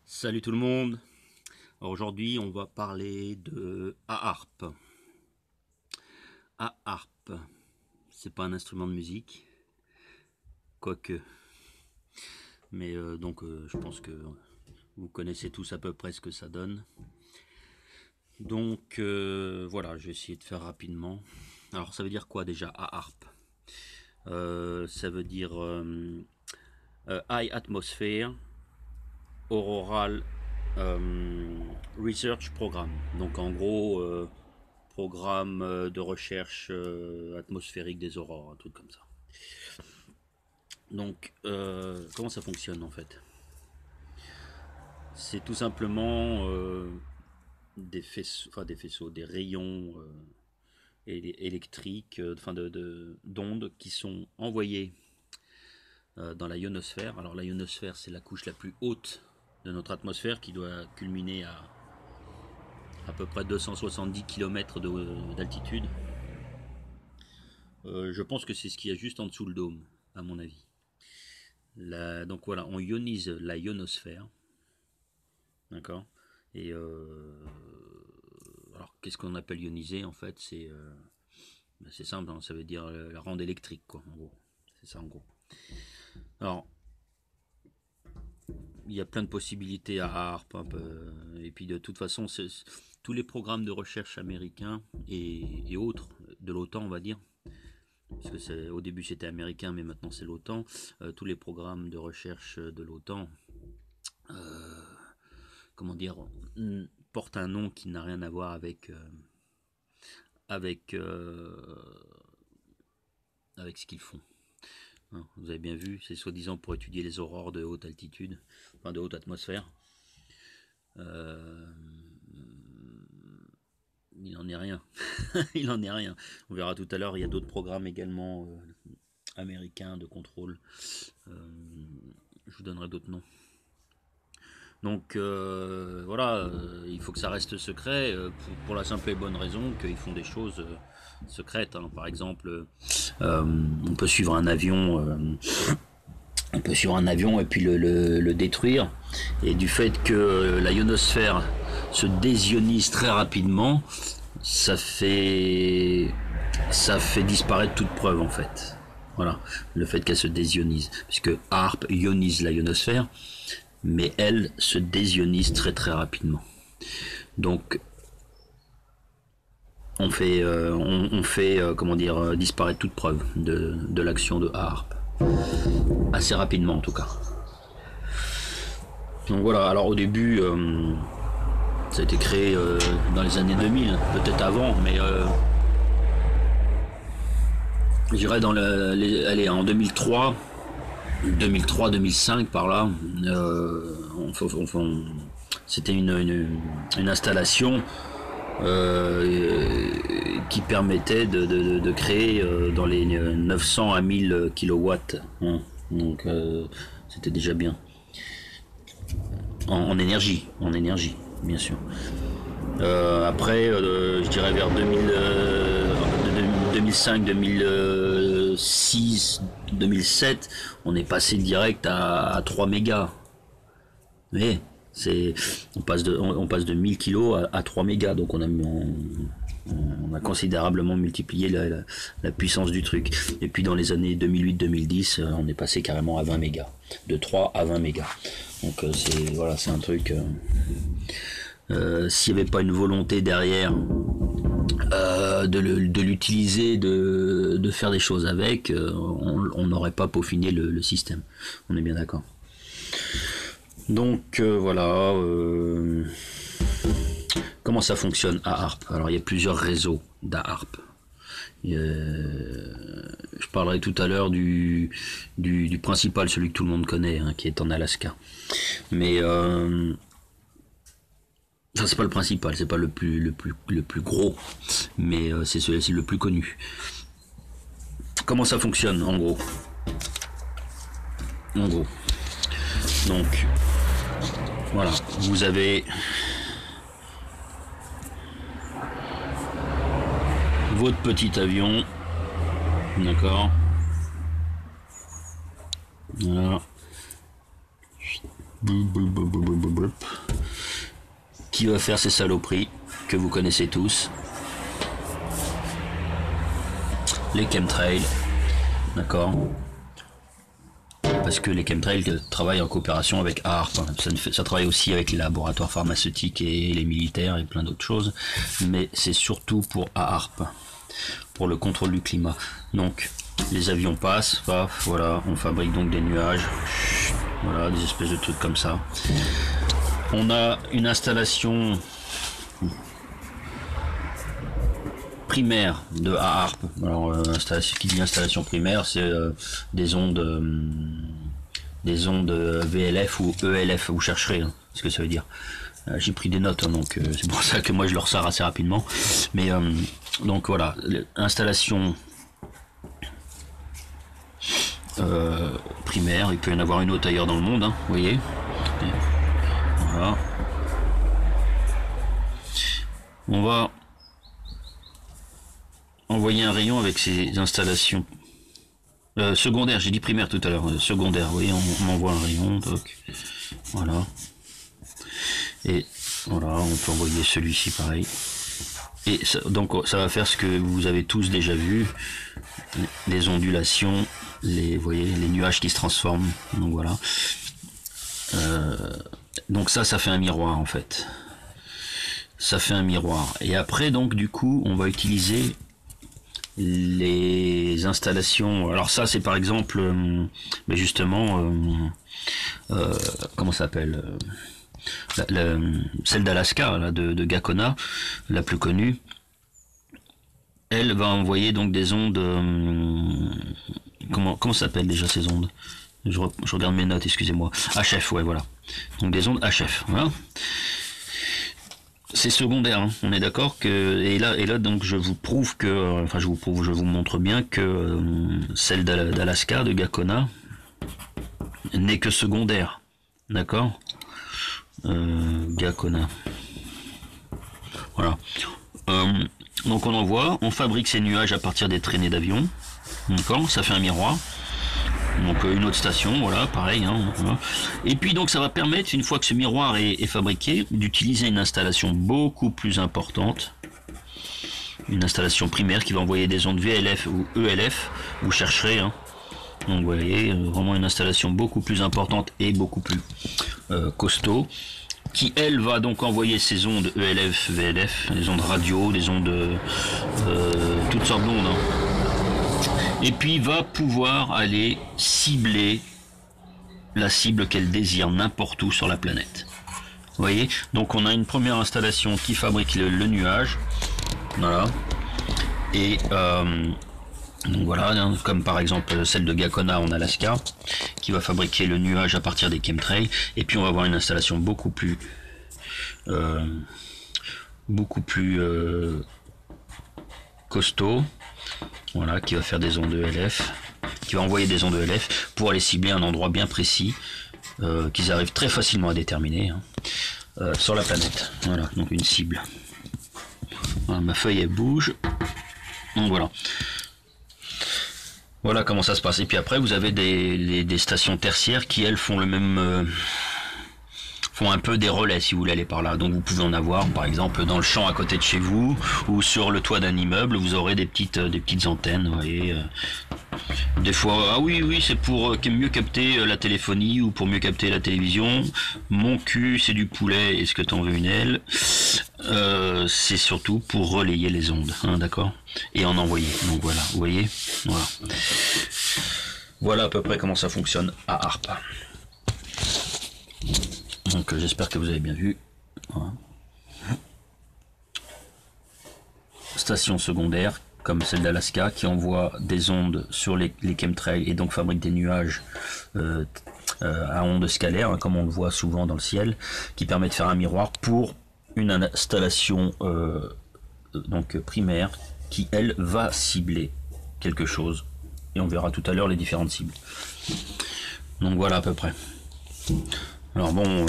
Salut tout le monde. Alors aujourd'hui, on va parler de A-harp. A-harp, c'est pas un instrument de musique, quoique. Mais je pense que vous connaissez tous à peu près ce que ça donne. Donc voilà, je vais essayer de faire rapidement. Alors ça veut dire quoi déjà A-harp? Ça veut dire High Atmosphere Auroral Research Program. Donc en gros, programme de recherche atmosphérique des aurores, un truc comme ça. Donc comment ça fonctionne en fait? C'est tout simplement des rayons électriques, d'ondes qui sont envoyés dans la ionosphère. Alors la ionosphère, c'est la couche la plus haute de notre atmosphère qui doit culminer à peu près 270 km d'altitude. Je pense que c'est ce qu'il y a juste en dessous le dôme, à mon avis. Donc voilà, on ionise la ionosphère. D'accord. Et alors, qu'est-ce qu'on appelle ioniser en fait? C'est simple, hein, ça veut dire la rende électrique, quoi, en gros. C'est ça, en gros. Alors, il y a plein de possibilités à HARP, hein, et puis de toute façon, tous les programmes de recherche américains et autres, de l'OTAN, on va dire, parce que au début c'était américain, mais maintenant c'est l'OTAN, tous les programmes de recherche de l'OTAN, comment dire, portent un nom qui n'a rien à voir avec, avec ce qu'ils font. Hein, vous avez bien vu, c'est soi-disant pour étudier les aurores de haute altitude, enfin de haute atmosphère. Il n'en est rien. Il n'en est rien. On verra tout à l'heure, il y a d'autres programmes également américains de contrôle. Je vous donnerai d'autres noms. Donc voilà, il faut que ça reste secret pour la simple et bonne raison qu'ils font des choses secrètes. Hein. Par exemple, on peut suivre un avion. On peut suivre un avion et puis le détruire. Et du fait que la ionosphère se désionise très rapidement, ça fait disparaître toute preuve en fait. Voilà, le fait qu'elle se désionise. Puisque HARP ionise la ionosphère, mais elle se désionise très très rapidement. Donc on fait comment dire, disparaître toute preuve de l'action de HARP. Assez rapidement en tout cas. Donc voilà, alors au début, ça a été créé dans les années 2000, peut-être avant, mais je dirais allez, en 2003-2005 par là, c'était une installation qui permettait de créer dans les 900 à 1000 kilowatts. Hein. Donc c'était déjà bien. En énergie, bien sûr. Après, je dirais vers 2005, 2006, 2007, on est passé direct à 3 mégas. Vous voyez, on passe de 1000 kilos à 3 mégas, donc on a considérablement multiplié la puissance du truc. Et puis dans les années 2008-2010, on est passé carrément à 20 mégas, de 3 à 20 mégas. Donc c'est un truc. S'il n'y avait pas une volonté derrière de l'utiliser, de faire des choses avec, on n'aurait pas peaufiné le système. On est bien d'accord. Donc voilà. Comment ça fonctionne A-harp? Alors il y a plusieurs réseaux d'A-harp. Je parlerai tout à l'heure du principal, celui que tout le monde connaît, hein, qui est en Alaska. Mais enfin, c'est pas le principal, c'est pas le plus gros, mais c'est celui-ci le plus connu. Comment ça fonctionne en gros? Donc voilà, vous avez votre petit avion, d'accord, voilà, qui va faire ces saloperies que vous connaissez tous. Les chemtrails, d'accord? Parce que les chemtrails travaillent en coopération avec AARP. Ça travaille aussi avec les laboratoires pharmaceutiques et les militaires et plein d'autres choses. Mais c'est surtout pour AARP, pour le contrôle du climat. Donc, les avions passent, paf, voilà, on fabrique donc des nuages. Voilà, des espèces de trucs comme ça. On a une installation primaire de AARP. Alors, qui dit installation primaire, c'est des ondes VLF ou ELF, vous chercherez ce que ça veut dire. J'ai pris des notes, donc c'est pour ça que moi je le ressors assez rapidement. Mais donc voilà, installation primaire, il peut y en avoir une autre ailleurs dans le monde, vous voyez. Et voilà. On va envoyer un rayon avec ces installations secondaires, j'ai dit primaire tout à l'heure, secondaire, vous voyez, on envoie un rayon, donc voilà. Et voilà, on peut envoyer celui-ci pareil. Et ça, donc ça va faire ce que vous avez tous déjà vu, les ondulations, vous voyez, les nuages qui se transforment, donc voilà. Donc ça fait un miroir en fait. Ça fait un miroir. Et après donc du coup on va utiliser les installations. Alors ça c'est par exemple mais justement comment ça s'appelle celle d'Alaska de Gakona, la plus connue. Elle va envoyer donc des ondes comment ça s'appelle déjà ces ondes? Je regarde mes notes, excusez-moi. HF, ouais, voilà. Donc des ondes HF, voilà. C'est secondaire, on est d'accord que et là donc je vous prouve que enfin je vous montre bien que celle d'Alaska de Gakona n'est que secondaire, d'accord. Gakona, voilà. Donc on fabrique ces nuages à partir des traînées d'avions, d'accord. Ça fait un miroir. Donc une autre station, voilà, pareil. Voilà. Et puis donc ça va permettre, une fois que ce miroir est fabriqué, d'utiliser une installation beaucoup plus importante, une installation primaire qui va envoyer des ondes VLF ou ELF, vous chercherez. Donc vous voyez, vraiment une installation beaucoup plus importante et beaucoup plus costaud, qui elle va donc envoyer ces ondes ELF, VLF, les ondes radio, les ondes toutes sortes d'ondes. Et puis va pouvoir aller cibler la cible qu'elle désire n'importe où sur la planète. Vous voyez, donc on a une première installation qui fabrique le nuage, voilà. Et donc voilà, comme par exemple celle de Gakona en Alaska, qui va fabriquer le nuage à partir des chemtrails. Et puis on va avoir une installation beaucoup plus costaud. Voilà, qui va faire des ondes ELF, qui va envoyer des ondes ELF pour aller cibler un endroit bien précis qu'ils arrivent très facilement à déterminer sur la planète. Voilà, donc une cible. Voilà, ma feuille elle bouge. Donc voilà. Voilà comment ça se passe. Et puis après vous avez des stations tertiaires qui elles font le même font un peu des relais si vous voulez aller par là. Donc vous pouvez en avoir par exemple dans le champ à côté de chez vous ou sur le toit d'un immeuble, vous aurez des petites antennes, vous voyez. Des fois, ah oui, c'est pour mieux capter la téléphonie ou pour mieux capter la télévision. Mon cul, c'est du poulet, est-ce que t'en veux une aile? C'est surtout pour relayer les ondes, d'accord? Et en envoyer. Donc voilà, vous voyez? Voilà. Voilà à peu près comment ça fonctionne à AARP. Donc j'espère que vous avez bien vu. Voilà. Station secondaire comme celle d'Alaska qui envoie des ondes sur les chemtrails et donc fabrique des nuages à ondes scalaires, comme on le voit souvent dans le ciel, qui permet de faire un miroir pour une installation donc primaire qui elle va cibler quelque chose et on verra tout à l'heure les différentes cibles. Donc voilà à peu près. Alors bon,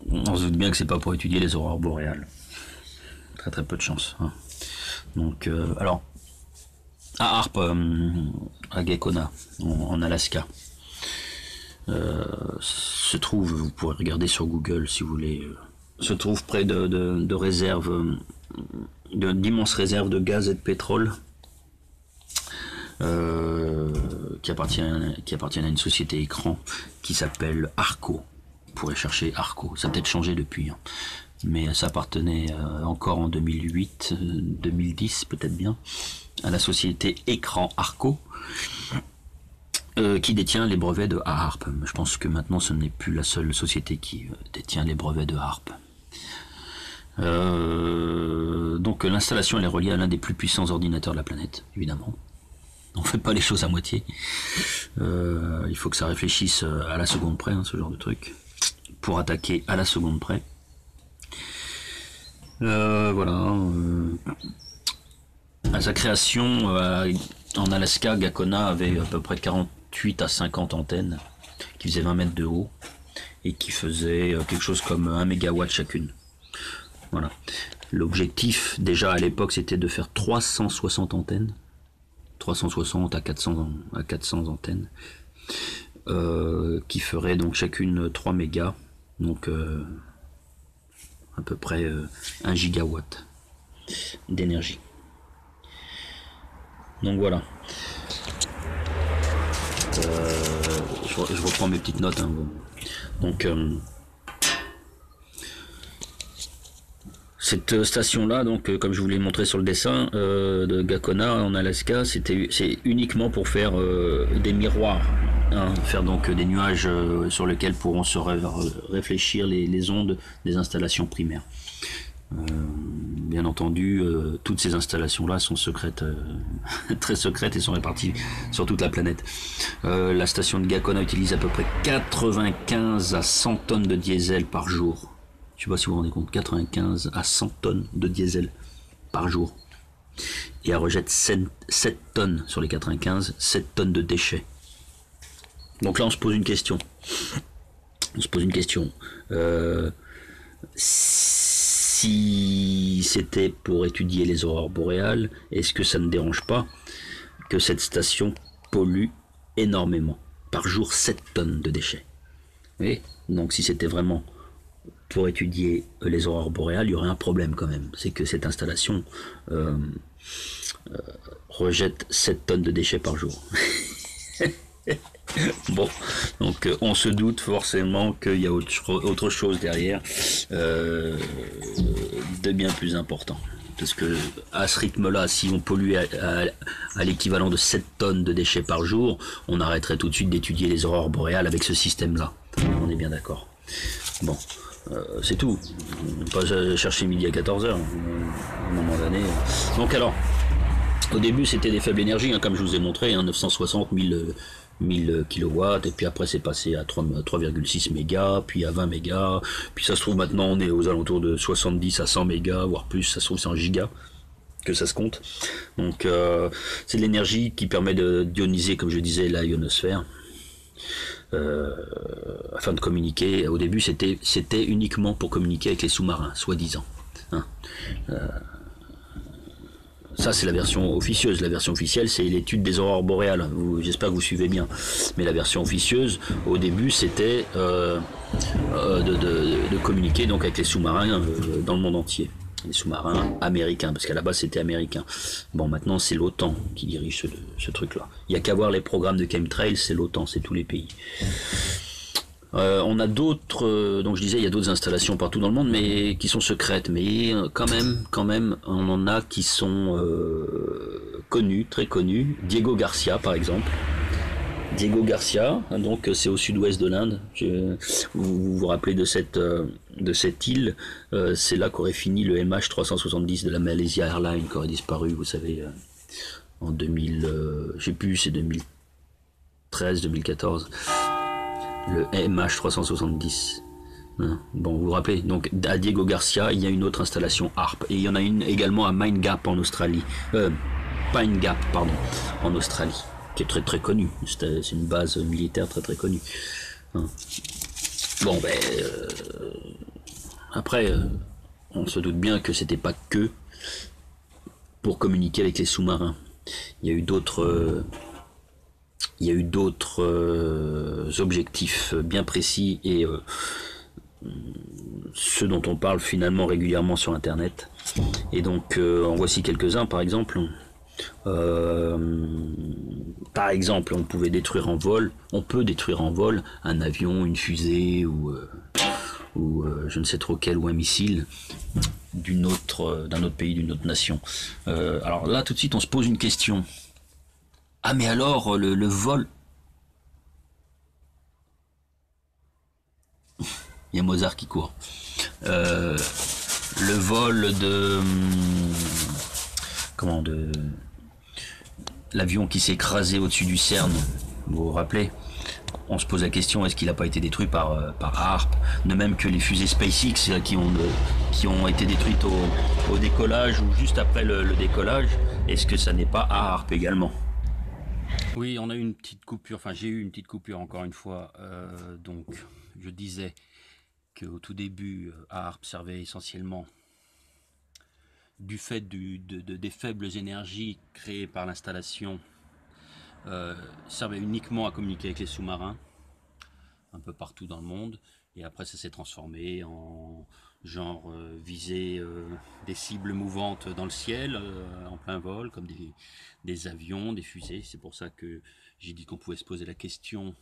on se doute bien que c'est pas pour étudier les aurores boréales. Très peu de chance. Donc alors à Harpe, à Gakona, en Alaska. Se trouve, vous pourrez regarder sur Google si vous voulez, se trouve près de réserves, d'immenses réserves de gaz et de pétrole, qui appartiennent à une société écran qui s'appelle Arco. Vous pourrez chercher Arco, ça a peut-être changé depuis, hein. Mais ça appartenait encore en 2008, 2010 peut-être bien, à la société Écran Arco, qui détient les brevets de AARP. Je pense que maintenant ce n'est plus la seule société qui détient les brevets de AARP. Donc l'installation elle est reliée à l'un des plus puissants ordinateurs de la planète, évidemment. On ne fait pas les choses à moitié. Il faut que ça réfléchisse à la seconde près, hein, ce genre de truc, pour attaquer à la seconde près. Voilà. À sa création, en Alaska, Gakona avait à peu près 48 à 50 antennes qui faisaient 20 mètres de haut et qui faisaient quelque chose comme 1 mégawatt chacune. Voilà. L'objectif, déjà à l'époque, c'était de faire 360 antennes. 360 à 400 antennes. Qui feraient donc chacune 3 mégas. Donc à peu près 1 gigawatt d'énergie. Donc voilà. Je reprends mes petites notes, hein. Donc cette station-là, donc comme je vous l'ai montré sur le dessin de Gakona en Alaska, c'est uniquement pour faire des miroirs, hein, faire donc des nuages sur lesquels pourront se réfléchir les ondes des installations primaires. Bien entendu, toutes ces installations-là sont secrètes, très secrètes, et sont réparties sur toute la planète. La station de Gakona utilise à peu près 95 à 100 tonnes de diesel par jour. Je ne sais pas si vous vous rendez compte, 95 à 100 tonnes de diesel par jour. Et elle rejette 7 tonnes sur les 95, 7 tonnes de déchets. Donc là, on se pose une question. Si c'était pour étudier les aurores boréales, est-ce que ça ne dérange pas que cette station pollue énormément? Par jour, 7 tonnes de déchets. Et donc si c'était vraiment pour étudier les aurores boréales, il y aurait un problème quand même. C'est que cette installation rejette 7 tonnes de déchets par jour. Bon, donc on se doute forcément qu'il y a autre chose derrière, de bien plus important. Parce que à ce rythme-là, si on polluait à l'équivalent de 7 tonnes de déchets par jour, on arrêterait tout de suite d'étudier les aurores boréales avec ce système-là. On est bien d'accord. Bon, c'est tout. Pas chercher midi à 14h, à un moment donné. Donc alors, au début c'était des faibles énergies, hein, comme je vous ai montré, hein, 960 1000 kilowatts, et puis après c'est passé à 3,6 mégas, puis à 20 mégas, puis ça se trouve maintenant on est aux alentours de 70 à 100 mégas, voire plus, ça se trouve c'est en gigas que ça se compte. Donc c'est de l'énergie qui permet de dioniser, comme je disais, la ionosphère, afin de communiquer. Au début c'était uniquement pour communiquer avec les sous-marins, soi-disant, hein. Ça c'est la version officieuse. La version officielle c'est l'étude des aurores boréales. J'espère que vous suivez bien. Mais la version officieuse au début c'était de communiquer donc avec les sous-marins dans le monde entier. Les sous-marins américains, parce qu'à la base c'était américain. Bon, maintenant c'est l'OTAN qui dirige ce truc-là. Il n'y a qu'à voir les programmes de chemtrails, c'est l'OTAN, c'est tous les pays. On a d'autres, donc je disais, il y a d'autres installations partout dans le monde, mais qui sont secrètes. Mais quand même, on en a qui sont connus, très connus. Diego Garcia, par exemple. Diego Garcia, donc c'est au sud-ouest de l'Inde. Vous vous rappelez de cette île, c'est là qu'aurait fini le MH370 de la Malaysia Airlines, qui aurait disparu, vous savez, en 2000, je sais plus, c'est 2013, 2014. Le MH370. Bon, vous vous rappelez, donc à Diego Garcia, il y a une autre installation HARP. Et il y en a une également à Pine Gap en Australie. En Australie, qui est très très connue. C'est une base militaire très très connue. Bon, ben... après, on se doute bien que c'était pas que pour communiquer avec les sous-marins. Il y a eu d'autres objectifs bien précis et ceux dont on parle finalement régulièrement sur Internet. Et donc, en voici quelques-uns, par exemple. On pouvait détruire en vol, on peut détruire en vol un avion, une fusée ou je ne sais trop quel, ou un missile d'un autre pays, d'une autre nation. Alors là, tout de suite, on se pose une question. Ah, mais alors, le vol... Il y a Mozart qui court. Le vol de... L'avion qui s'est écrasé au-dessus du CERN, vous vous rappelez? On se pose la question, est-ce qu'il n'a pas été détruit par HAARP? De même que les fusées SpaceX qui ont été détruites au décollage ou juste après le décollage, est-ce que ça n'est pas HAARP également? Oui, on a eu une petite coupure, enfin j'ai eu une petite coupure encore une fois, donc je disais qu'au tout début, HAARP servait essentiellement du fait des faibles énergies créées par l'installation, servait uniquement à communiquer avec les sous-marins un peu partout dans le monde, et après ça s'est transformé en genre viser des cibles mouvantes dans le ciel en plein vol, comme des avions, des fusées. C'est pour ça que j'ai dit qu'on pouvait se poser la question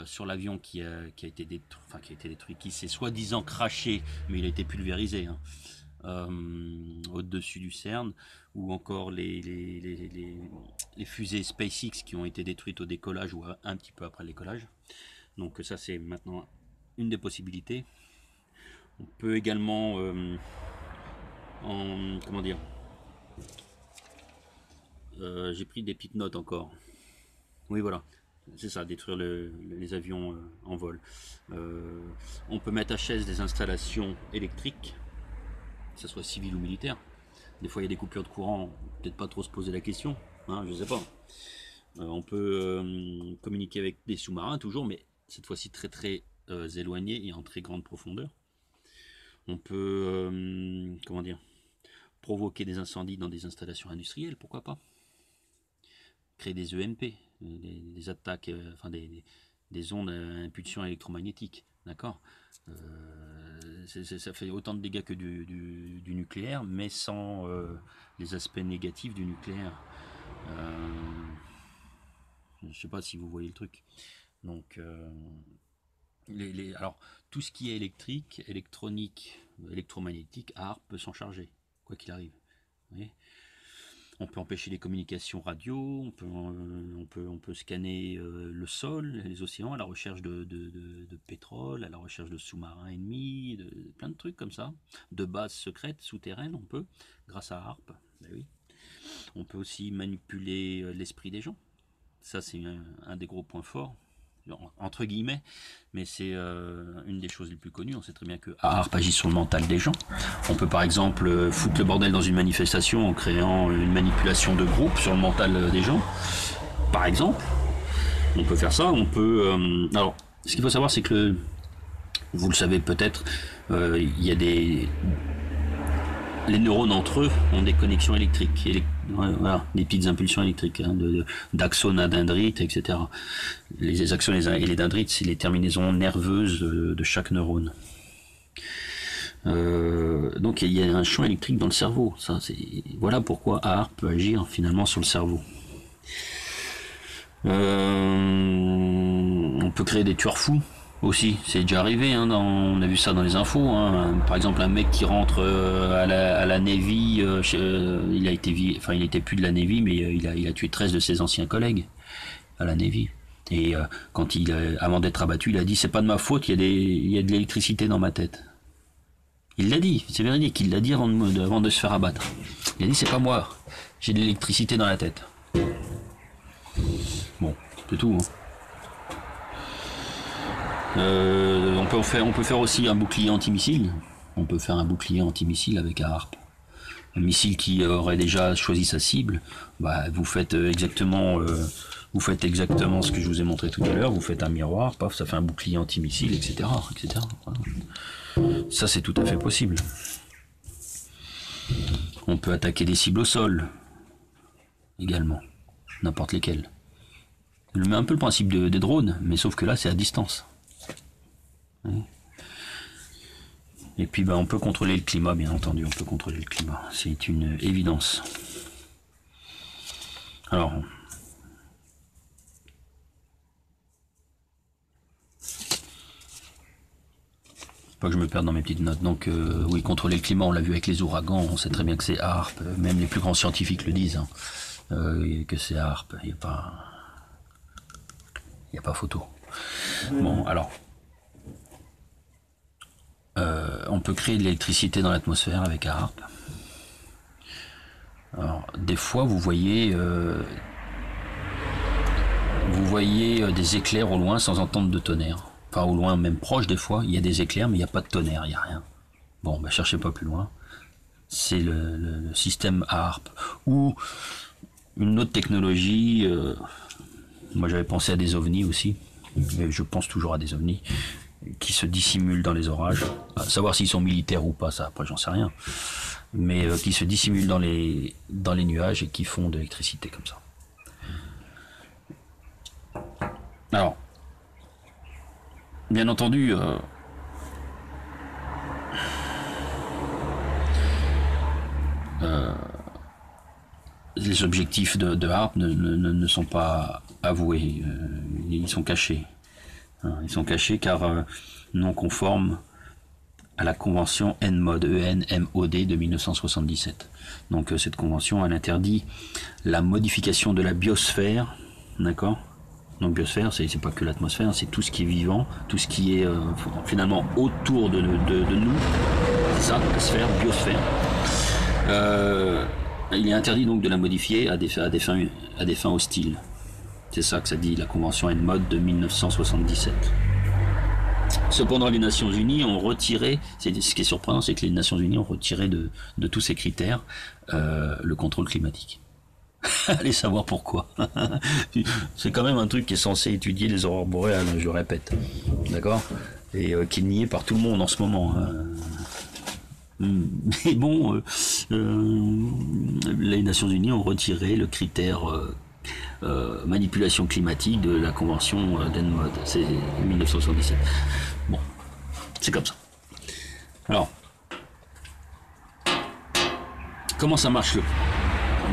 sur l'avion qui a été détruit, qui s'est soi-disant craché, mais il a été pulvérisé, hein, au-dessus du CERN, ou encore les fusées SpaceX qui ont été détruites au décollage ou un petit peu après le décollage. Donc ça, c'est maintenant une des possibilités. On peut également j'ai pris des petites notes encore. Oui, voilà. C'est ça, détruire les avions en vol. On peut mettre à chaise des installations électriques, que ce soit civil ou militaire. Des fois, il y a des coupures de courant, peut-être pas trop se poser la question, hein, je sais pas. On peut communiquer avec des sous-marins toujours, mais cette fois-ci très très éloignés et en très grande profondeur. On peut provoquer des incendies dans des installations industrielles, pourquoi pas. Créer des EMP, des attaques, des ondes à impulsion électromagnétique, d'accord. Ça fait autant de dégâts que du nucléaire, mais sans les aspects négatifs du nucléaire. Je ne sais pas si vous voyez le truc. Donc, alors, tout ce qui est électrique, électronique, électromagnétique, HAARP peut s'en charger, quoi qu'il arrive. Vous voyez, on peut empêcher les communications radio, on peut scanner le sol, les océans, à la recherche de pétrole, à la recherche de sous-marins ennemis, plein de trucs comme ça, de bases secrètes souterraines, on peut, grâce à HAARP. Ben oui. On peut aussi manipuler l'esprit des gens. Ça, c'est un des gros points forts, entre guillemets, mais c'est une des choses les plus connues. On sait très bien que HAARP agit sur le mental des gens. On peut par exemple foutre le bordel dans une manifestation en créant une manipulation de groupe sur le mental des gens. Par exemple, on peut faire ça. On peut. Alors, ce qu'il faut savoir, c'est que vous le savez peut-être, il y a les neurones entre eux ont des connexions électriques, voilà, des petites impulsions électriques, hein, d'axones à dendrites, etc. Les axones et les dendrites, c'est les terminaisons nerveuses de chaque neurone. Donc il y a un champ électrique dans le cerveau. Voilà pourquoi HAARP peut agir finalement sur le cerveau. On peut créer des tueurs fous aussi, c'est déjà arrivé, hein, on a vu ça dans les infos, hein. Par exemple un mec qui rentre à la Navy, il était plus de la Navy, mais il a tué 13 de ses anciens collègues à la Navy. Et avant d'être abattu, il a dit: c'est pas de ma faute, il y a de l'électricité dans ma tête. Il l'a dit, c'est véridique, il l'a dit avant de se faire abattre. Il a dit: c'est pas moi, j'ai de l'électricité dans la tête. Bon, c'est tout, hein. On peut faire aussi un bouclier antimissile. On peut faire un bouclier antimissile avec un HAARP. Un missile qui aurait déjà choisi sa cible, vous faites exactement ce que je vous ai montré tout à l'heure. Vous faites un miroir, paf, ça fait un bouclier antimissile, etc., etc. Voilà. Ça, c'est tout à fait possible. On peut attaquer des cibles au sol. également, n'importe lesquels. Il met un peu le principe des drones, mais sauf que là c'est à distance. Et puis on peut contrôler le climat, bien entendu, on peut contrôler le climat, c'est une évidence. Alors, pas que je me perde dans mes petites notes. Donc oui, contrôler le climat, on l'a vu avec les ouragans, on sait très bien que c'est HAARP, même les plus grands scientifiques le disent, hein, que c'est HAARP, il n'y a pas photo. Bon, alors, on peut créer de l'électricité dans l'atmosphère avec HAARP. Alors, des fois, vous voyez des éclairs au loin sans entendre de tonnerre. Enfin, au loin, même proche des fois, il y a des éclairs, mais il n'y a pas de tonnerre, il n'y a rien. Bon, cherchez pas plus loin. C'est le système HAARP. Ou une autre technologie, moi j'avais pensé à des ovnis aussi, mais je pense toujours à des ovnis, qui se dissimulent dans les orages. À savoir s'ils sont militaires ou pas, ça après j'en sais rien. Mais qui se dissimulent dans les nuages et qui font de l'électricité comme ça. Alors, bien entendu, les objectifs de HAARP ne sont pas avoués, ils sont cachés. Ils sont cachés car non conformes à la convention ENMOD, ENMOD de 1977. Donc cette convention, elle interdit la modification de la biosphère, d'accord ? Donc biosphère, c'est pas que l'atmosphère, c'est tout ce qui est vivant, tout ce qui est finalement autour de nous. C'est ça, la sphère, biosphère. Il est interdit donc de la modifier à des fins hostiles. C'est ça que ça dit la convention ENMOD de 1977. Cependant, les Nations Unies ont retiré, ce qui est surprenant, c'est que les Nations Unies ont retiré de tous ces critères le contrôle climatique. Allez savoir pourquoi. C'est quand même un truc qui est censé étudier les aurores boréales, je le répète. D'accord ? Et qui est nié par tout le monde en ce moment. Mais bon, les Nations Unies ont retiré le critère manipulation climatique de la convention d'ENMOD. C'est 1977. Bon, c'est comme ça. Alors, comment ça marche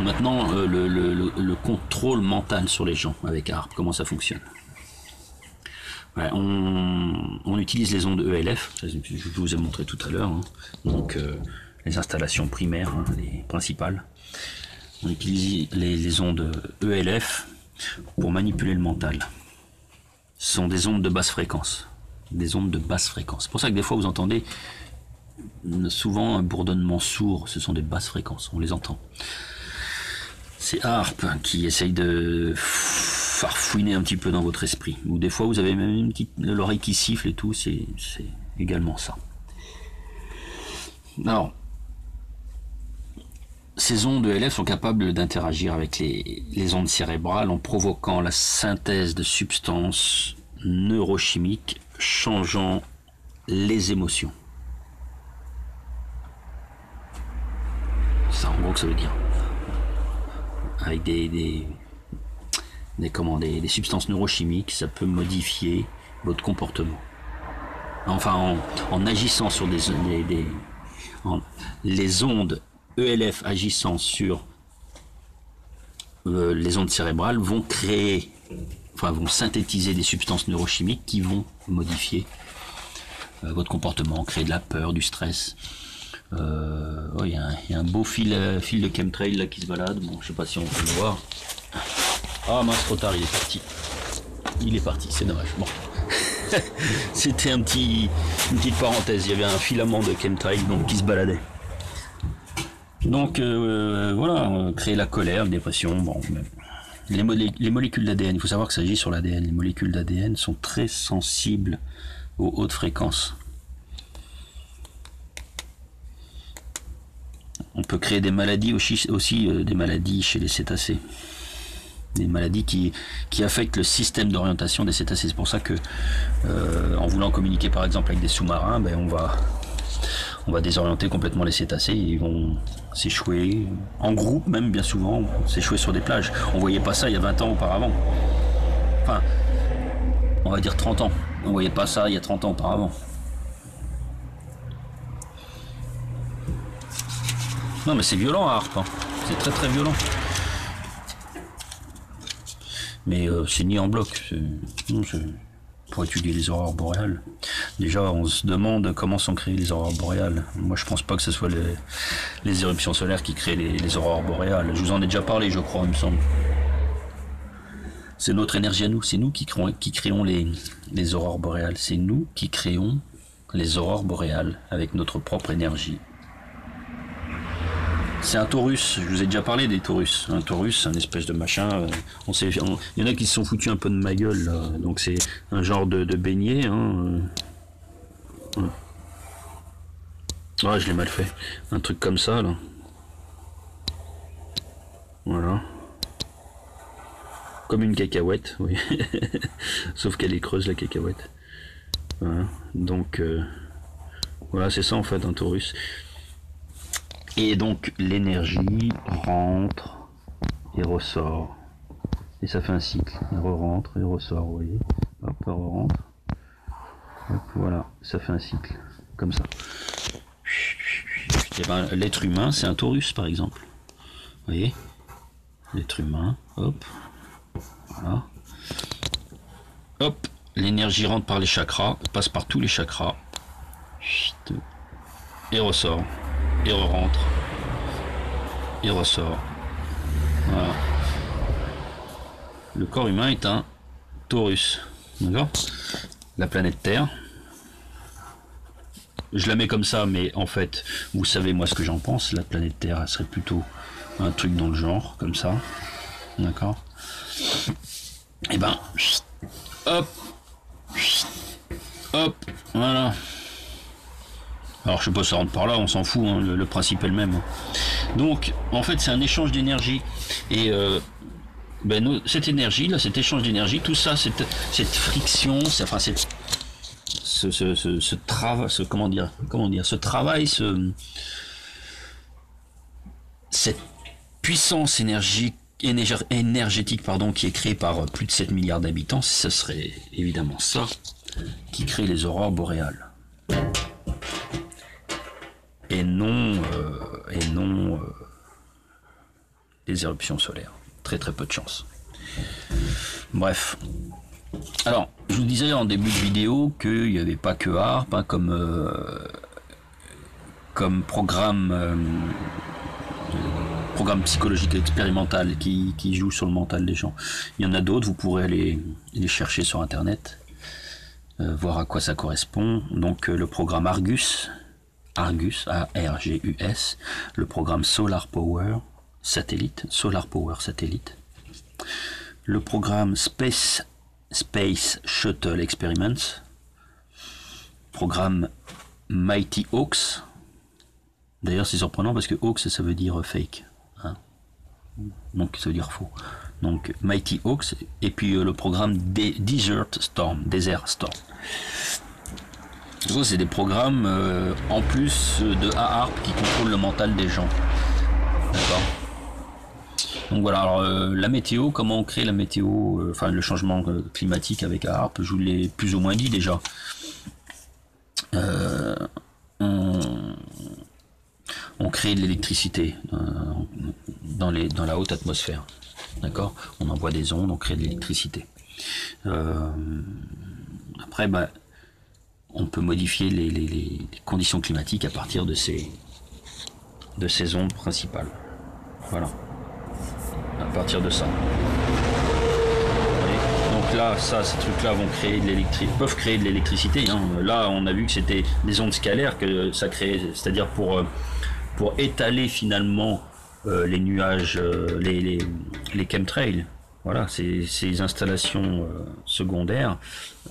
maintenant le contrôle mental sur les gens avec HAARP, comment ça fonctionne? Ouais, on utilise les ondes ELF, je vous ai montré tout à l'heure, hein. Donc les installations primaires, hein, les principales. On utilise les ondes ELF pour manipuler le mental. Ce sont des ondes de basse fréquence. Des ondes de basse fréquence. C'est pour ça que des fois vous entendez souvent un bourdonnement sourd, ce sont des basses fréquences, on les entend. C'est HAARP qui essaye de farfouiner un petit peu dans votre esprit. Ou des fois vous avez même l'oreille qui siffle et tout, c'est également ça. Alors, ces ondes ELF sont capables d'interagir avec les ondes cérébrales en provoquant la synthèse de substances neurochimiques changeant les émotions. C'est ça en gros que ça veut dire. Avec des substances neurochimiques, ça peut modifier votre comportement. Enfin, en agissant sur les ondes ELF agissant sur les ondes cérébrales vont vont synthétiser des substances neurochimiques qui vont modifier votre comportement, créer de la peur, du stress. Il y a un beau fil de chemtrail là qui se balade. Bon, je sais pas si on peut le voir. Ah mince, trop tard, il est parti. Il est parti, c'est dommage. Bon. C'était une petite parenthèse. Il y avait un filament de chemtrail donc qui se baladait. Donc voilà, créer la colère, la dépression. Bon, les molécules d'ADN, il faut savoir que ça agit sur l'ADN. Les molécules d'ADN sont très sensibles aux hautes fréquences. On peut créer des maladies aussi des maladies chez les cétacés. Des maladies qui affectent le système d'orientation des cétacés. C'est pour ça que en voulant communiquer par exemple avec des sous-marins, on on va désorienter complètement les cétacés, ils vont s'échouer, en groupe même bien souvent, s'échouer sur des plages. On voyait pas ça il y a 20 ans auparavant. Enfin, on va dire 30 ans. On voyait pas ça il y a 30 ans auparavant. Non mais c'est violent à Harpe, hein. C'est très très violent. Mais c'est ni en bloc, pour étudier les aurores boréales. Déjà on se demande comment sont créées les aurores boréales. Moi je pense pas que ce soit les éruptions solaires qui créent les aurores boréales. Je vous en ai déjà parlé je crois il me semble. C'est notre énergie à nous, c'est nous qui créons les aurores boréales. C'est nous qui créons les aurores boréales avec notre propre énergie. C'est un taurus, je vous ai déjà parlé des taurus. Un taurus, un espèce de machin. Il y en a qui se sont foutus un peu de ma gueule, là. Donc c'est un genre de beignet. Hein. Ouais, je l'ai mal fait. Un truc comme ça, là. Voilà. Comme une cacahuète, oui. Sauf qu'elle est creuse, la cacahuète. Voilà. Donc, voilà, c'est ça en fait, un taurus. Et donc l'énergie rentre et ressort. Et ça fait un cycle. Elle rentre et ressort, vous voyez. Hop, elle rentre. Hop, voilà, ça fait un cycle. Comme ça. Et ben, l'être humain, c'est un taurus par exemple. Vous voyez. L'être humain, hop. Voilà. Hop, l'énergie rentre par les chakras, passe par tous les chakras. Et ressort. Et rentre et ressort. Voilà. Le corps humain est un taurus. D'accord. La planète Terre. Je la mets comme ça, mais en fait, vous savez moi ce que j'en pense. La planète Terre, elle serait plutôt un truc dans le genre, comme ça. D'accord. Et ben, hop, hop, voilà. Alors je sais pas si ça rentre par là, on s'en fout, hein, le principe est le même. Donc en fait c'est un échange d'énergie. Et cette énergie, là, cet échange d'énergie, tout ça, cette friction, ce travail, ce travail, cette puissance énergétique pardon, qui est créée par plus de 7 milliards d'habitants, ce serait évidemment ça qui crée les aurores boréales. Et non les éruptions solaires. Très très peu de chance. Bref. Alors, je vous disais en début de vidéo qu'il n'y avait pas que Harpe hein, comme programme psychologique expérimental qui joue sur le mental des gens. Il y en a d'autres, vous pourrez aller les chercher sur internet, voir à quoi ça correspond. Donc le programme Argus, A-R-G-U-S, le programme Solar Power Satellite, le programme Space Shuttle Experiments, programme Mighty Hawks. D'ailleurs c'est surprenant parce que Hawks ça veut dire fake, hein, donc ça veut dire faux. Donc Mighty Hawks et puis le programme Desert Storm. Ça, c'est des programmes en plus de Harpe qui contrôlent le mental des gens. D'accord. Donc voilà, alors, la météo, comment on crée la météo, enfin le changement climatique avec Harpe, je vous l'ai plus ou moins dit déjà. On crée de l'électricité dans la haute atmosphère. D'accord. On envoie des ondes, on crée de l'électricité. Après, on peut modifier les conditions climatiques à partir de ces ondes principales. Voilà. À partir de ça. Donc là, ces trucs-là peuvent créer de l'électricité. Hein. Là, on a vu que c'était des ondes scalaires que ça créait, c'est-à-dire pour étaler finalement les nuages, les chemtrails. Voilà, ces installations secondaires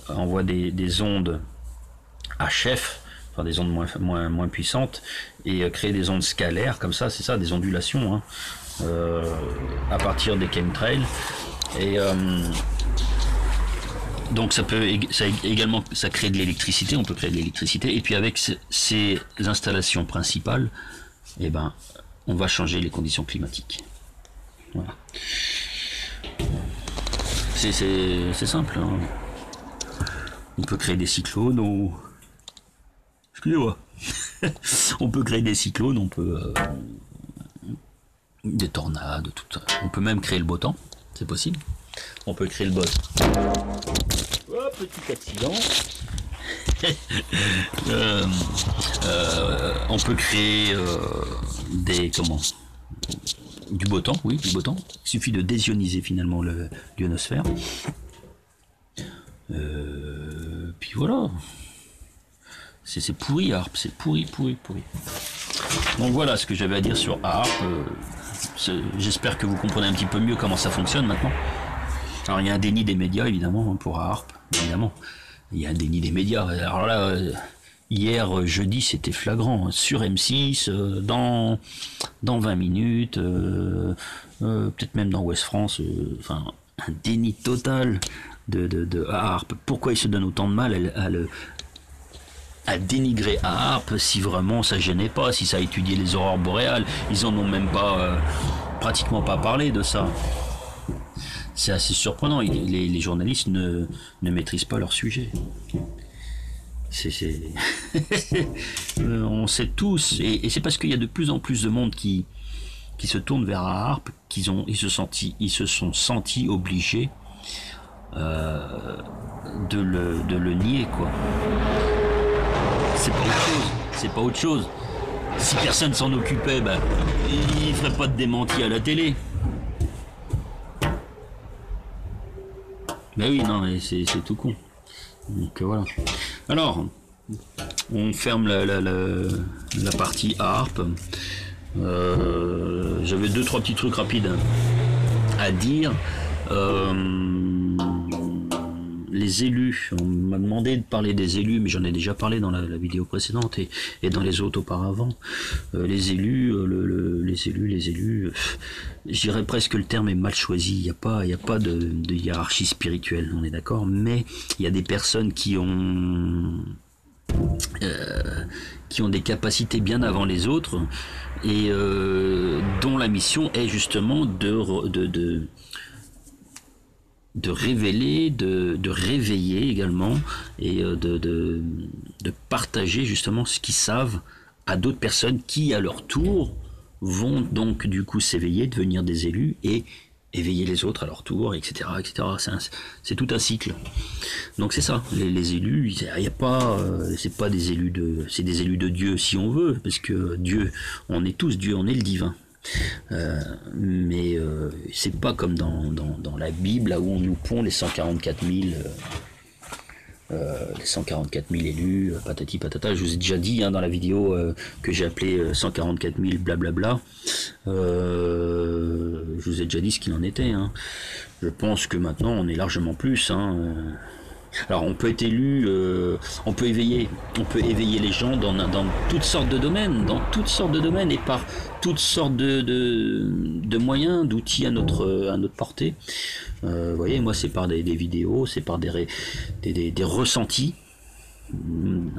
envoient des ondes HF, enfin des ondes moins puissantes, et créer des ondes scalaires comme ça, c'est ça, des ondulations, hein, à partir des chemtrails. Et Donc ça crée de l'électricité, on peut créer de l'électricité, et puis avec ces installations principales, eh ben, on va changer les conditions climatiques. Voilà. C'est simple. Hein. On peut créer des cyclones. Excusez-moi. On peut créer des cyclones, on peut des tornades, tout ça. On peut même créer le beau temps, c'est possible. On peut créer le beau temps. Oh, petit accident. On peut créer du beau temps, oui, du beau temps. Il suffit de désioniser finalement l'ionosphère. Puis voilà. C'est pourri ARP, c'est pourri. Donc voilà ce que j'avais à dire sur ARP. J'espère que vous comprenez un petit peu mieux comment ça fonctionne maintenant. Alors il y a un déni des médias évidemment pour ARP, évidemment. Il y a un déni des médias. Alors là, hier jeudi c'était flagrant sur M6, dans 20 minutes, peut-être même dans Ouest France. Enfin, un déni total de ARP. Pourquoi ils se donnent autant de mal à dénigrer ARP si vraiment ça gênait pas, si ça a étudié les aurores boréales? Ils en ont même pas, pratiquement pas parlé de ça. C'est assez surprenant. Les journalistes ne maîtrisent pas leur sujet. On sait tous, et c'est parce qu'il y a de plus en plus de monde qui se tourne vers ARP ils se sont sentis obligés de le nier, quoi. C'est pas autre chose. Si personne s'en occupait, ben, il ferait pas de démenti à la télé. Ben oui, non, mais c'est tout con. Donc voilà. Alors, on ferme la partie ARP. J'avais 2-3 petits trucs rapides à dire. Les élus, on m'a demandé de parler des élus, mais j'en ai déjà parlé dans la vidéo précédente et dans les autres auparavant. Les élus, je dirais presque que le terme est mal choisi. Il n'y a pas de hiérarchie spirituelle, on est d'accord, mais il y a des personnes qui ont des capacités bien avant les autres et dont la mission est justement de révéler, de réveiller également et de partager justement ce qu'ils savent à d'autres personnes qui à leur tour vont donc du coup s'éveiller, devenir des élus et éveiller les autres à leur tour, etc. C'est tout un cycle. Donc c'est ça, les élus, il y a pas, c'est pas des élus c'est des élus de Dieu si on veut, parce que Dieu, on est tous Dieu, on est le divin. Mais c'est pas comme dans la Bible là où on nous pond les 144 000 élus, patati patata. Je vous ai déjà dit dans la vidéo que j'ai appelé 144 000 blablabla. Je vous ai déjà dit ce qu'il en était. Hein. Je pense que maintenant on est largement plus. Alors on peut être élu, on peut éveiller les gens dans toutes sortes de domaines, et par toutes sortes de moyens, d'outils à notre portée. Vous voyez, moi c'est par des vidéos, c'est par des ressentis,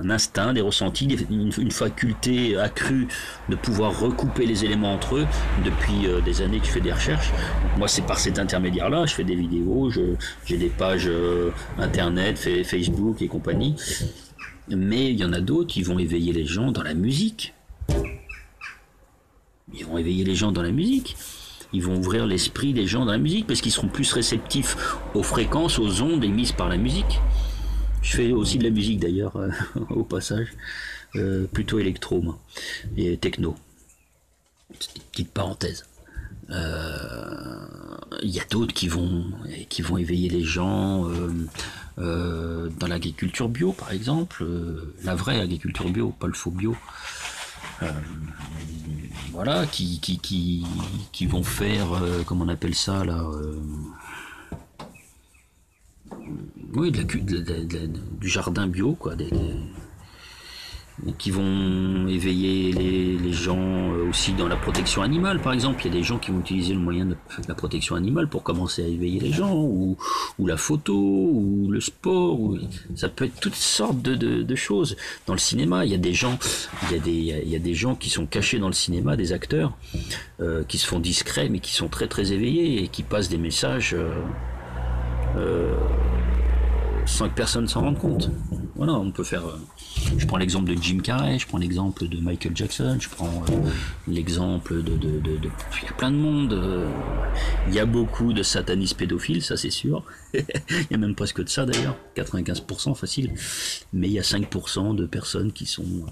un instinct, des ressentis, une faculté accrue de pouvoir recouper les éléments entre eux. Depuis des années que je fais des recherches. Donc moi c'est par cet intermédiaire là, je fais des vidéos, j'ai des pages internet, Facebook et compagnie. Mais il y en a d'autres qui vont éveiller les gens dans la musique. Ils vont ouvrir l'esprit des gens dans la musique parce qu'ils seront plus réceptifs aux fréquences, aux ondes émises par la musique. Je fais aussi de la musique d'ailleurs, au passage, plutôt électro, moi, et techno. Petite parenthèse. Il y a d'autres qui vont éveiller les gens dans l'agriculture bio, par exemple, la vraie agriculture bio, pas le faux bio. Voilà, qui vont faire, comment on appelle ça là, oui, du jardin bio, quoi, qui vont éveiller les gens aussi dans la protection animale, par exemple. Il y a des gens qui vont utiliser le moyen de la protection animale pour commencer à éveiller les gens, ou la photo, ou le sport, ça peut être toutes sortes de choses. Dans le cinéma, il y a des gens, il y a des gens qui sont cachés dans le cinéma, des acteurs, qui se font discrets, mais qui sont très très éveillés et qui passent des messages sans que personne s'en rende compte. Voilà, on peut faire. Je prends l'exemple de Jim Carrey, je prends l'exemple de Michael Jackson, je prends l'exemple il y a plein de monde. Il y a beaucoup de satanistes pédophiles, ça c'est sûr. Il y a même presque de ça d'ailleurs, 95% facile. Mais il y a 5% de personnes qui sont